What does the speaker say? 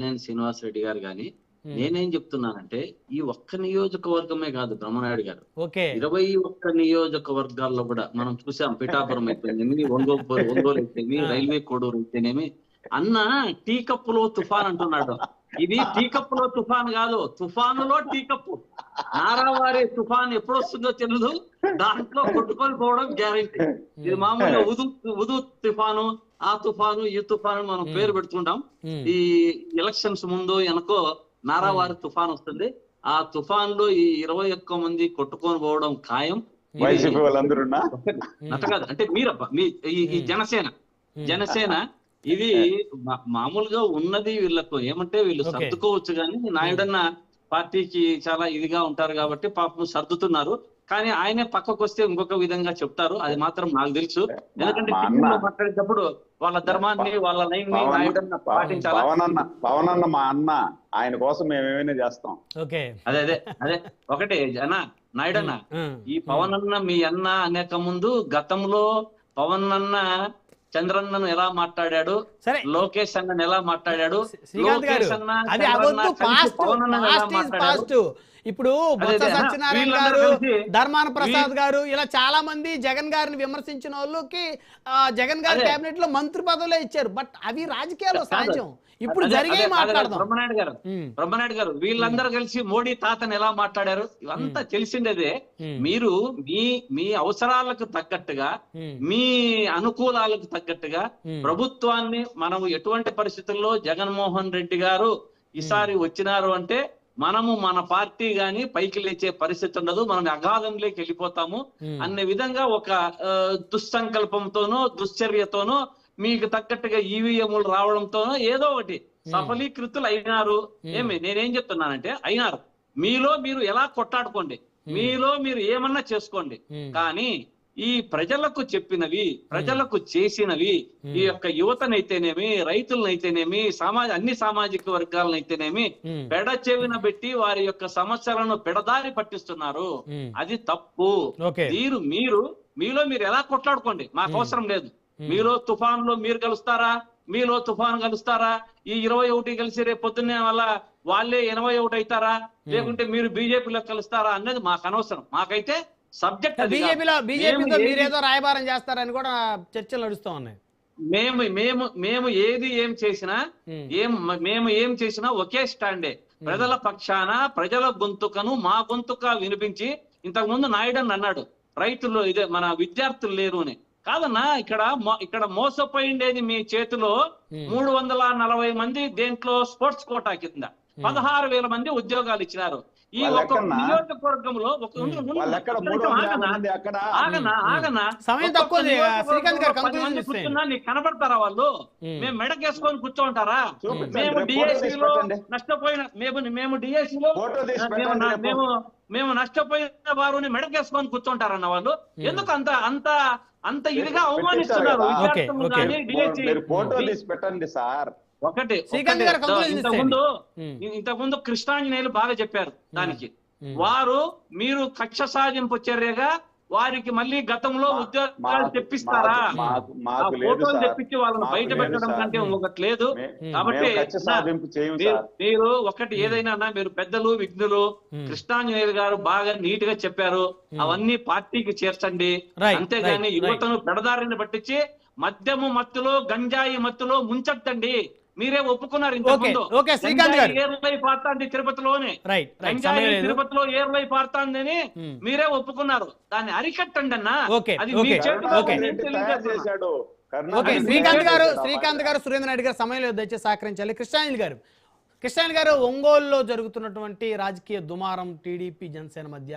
నేను శ్రీనివాస్ రెడ్డి గారు గాని నేనేం చెప్తున్నానంటే ఈ ఒక్క నియోజకవర్గమే కాదు బ్రహ్మనాయుడు గారు, 21 నియోజకవర్గాల్లో కూడా మనం చూసాం. పిఠాపురం అయితేనేమి, ఒంగోలు అయితేనేమి, రైల్వే కోడూరు అయితేనేమి. అన్న టీ కప్పులో తుఫాన్ అంటున్నాడు. ఇది టీ కప్పులో తుఫాన్ కాదు, తుఫానులో టీ కప్పు. నారావారి తుఫాన్ ఎప్పుడు వస్తుందో తెలియదు, దాంట్లో కొట్టుకొని పోవడం గ్యారెంటీ. ఇది మామూలుగా ఉదు తుఫాను, ఆ తుఫాను, ఈ తుఫాను మనం పేరు పెడుతుంటాం. ఈ ఎలక్షన్స్ ముందు వెనకో నారావారి తుఫాన్ వస్తుంది. ఆ తుఫాన్ లో ఈ 21 మంది కొట్టుకొని పోవడం ఖాయం. కాదు అంటే మీరబ్బా ఈ జనసేన ఇది మామూలుగా ఉన్నది. వీళ్ళకు ఏమంటే వీళ్ళు సర్దుకోవచ్చు, కానీ నాయుడన్న పార్టీకి చాలా ఇదిగా ఉంటారు కాబట్టి పాపం సర్దుతున్నారు. కానీ ఆయనే పక్కకు వస్తే ఇంకొక విధంగా చెప్తారు, అది మాత్రం నాకు తెలుసు. ఎందుకంటే మాట్లాడేటప్పుడు వాళ్ళ ధర్మాన్ని, వాళ్ళ లైన్ ని నాయుడన్న పాటించాలి. పవన్ అన్న మా అన్న, ఆయన కోసం మేమేమైనా చేస్తాం. అదే ఒకటే నాయుడన్న, ఈ పవన్ అన్న మీ అన్న అనేక ముందు గతంలో పవన్ అన్న చంద్రన్నను ఎలా మాట్లాడాడు, లోకేష్ అన్నను ఎలా మాట్లాడాడు, లోకేష్ అన్న పవన్ అన్న ఎలా మాట్లాడాడు. ఇప్పుడు బొత్స సత్యనారాయణ గారు, ధర్మాన ప్రసాద్ గారు, ఇలా చాలా మంది జగన్ గారిని విమర్శించిన వాళ్ళకి జగన్ గారి కేబినెట్ లో మంత్రి పదవులే ఇచ్చారు. బట్ అవి రాజకీయాల్లో సహజం. ఇప్పుడు జరిగే మాట్లాడదాం. బ్రహ్మనాయుడు గారు వీళ్ళందరూ కలిసి మోడీ తాతను ఎలా మాట్లాడారు, ఇవంతా తెలిసిండేదే. మీరు మీ అవసరాలకు తగ్గట్టుగా, మీ అనుకూలాలకు తగ్గట్టుగా ప్రభుత్వాన్ని మనం ఎటువంటి పరిస్థితుల్లో జగన్మోహన్ రెడ్డి గారు ఈసారి వచ్చినారు అంటే మనము మన పార్టీ గాని పైకి లేచే పరిస్థితి ఉండదు, మనం అగాధంలోకి వెళ్ళిపోతాము అనే విధంగా ఒక దుస్సంకల్పంతోనో దుశ్చర్యతోనో మీకు తగ్గట్టుగా ఈవీఎంలు రావడంతోనో ఏదో ఒకటి సఫలీకృతులు అయినారు. నేనేం చెప్తున్నానంటే అయినారు. మీలో మీరు ఎలా కొట్టాడుకోండి, మీలో మీరు ఏమన్నా చేసుకోండి, కానీ ఈ ప్రజలకు చెప్పినవి, ప్రజలకు చేసినవి, ఈ యొక్క యువతనైతేనేమి, రైతులనైతేనేమి, అన్ని సామాజిక వర్గాలనైతేనేమి పెడ చెవిన పెట్టి వారి యొక్క సమస్యలను పెడదారి పట్టిస్తున్నారు. అది తప్పు. మీలో మీరు ఎలా కొట్లాడుకోండి, మాకు అవసరం లేదు. మీలో తుఫాన్లో మీరు కలుస్తారా, మీలో తుఫాన్ కలుస్తారా, ఈ 21 కలిసి రేపు పొద్దున్నే వల్ల వాళ్ళే 81 అవుతారా, లేకుంటే మీరు బీజేపీలో కలుస్తారా అన్నది మాకు అనవసరం. మాకైతే సబ్జెక్ట్ బీజేపీతో మీరేదో రాయబారం చేస్తారని కూడా చర్చలు నడుస్తూ ఉన్నాయి. మేము ఏం చేసినా ఒకే స్టాండే. ప్రజల పక్షాన ప్రజల గొంతుకను మా గొంతుక వినిపించి, ఇంతకు ముందు నాయుడు అన్నాడు రైతులు ఇదే మన విద్యార్థులు లేరు అని. కాదన్నా, ఇక్కడ మోసపోయిండేది మీ చేతిలో 340 మంది దేంట్లో స్పోర్ట్స్ కోటా కింద 16,000 మంది ఉద్యోగాలు ఇచ్చినారు. ఈ ఒక్క నియోజకవర్గంలో నీకు కనబడతారా వాళ్ళు? మేము మెడకేసుకొని కూర్చోంటారా? మేము డిఎస్సీలో నష్టపోయిన మేము నష్టపోయిన వారిని మెడకేసుకొని కూర్చోంటారన్న వాళ్ళు ఎందుకు అంత ఇదిగా అవమానిస్తున్నారు? పెట్టండి సార్. ఒకటి ఇంతకుముందు కృష్ణాంజనేయులు బాగా చెప్పారు దానికి. మీరు కక్ష సాధింపు చర్యగా వారికి మళ్ళీ గతంలో ఉద్యోగాలు తెప్పిస్తారా? ఫోటోలు తెప్పించి వాళ్ళని బయట పెట్టడం కంటే ఇంకొకటి లేదు. కాబట్టి మీరు ఒకటి ఏదైనా మీరు పెద్దలు విఘ్నులు, కృష్ణాంజనేయులు గారు బాగా నీట్ గా చెప్పారు, అవన్నీ పార్టీకి చేర్చండి. అంతేగాని యువతను పెడదారిని పట్టించి మద్యము మత్తులో, గంజాయి మత్తులో ముంచొద్దండి. మీరే ఒప్పుకున్నారు ఇంతకుముందు తిరుపతిలోనే, తిరుపతిలో ఏర్లై పారుతాందని మీరే ఒప్పుకున్నారు. దాన్ని అరికట్టండి అన్నా. అది మీ చేతిలో. శ్రీకాంత్ గారు, సురేంద్ర రెడ్డి గారు సమయంలో దయచేసి సహకరించాలి. కృష్ణాంజలి గారు, ఒంగోలులో జరుగుతున్నటువంటి రాజకీయ దుమారం, టీడీపీ జనసేన మధ్య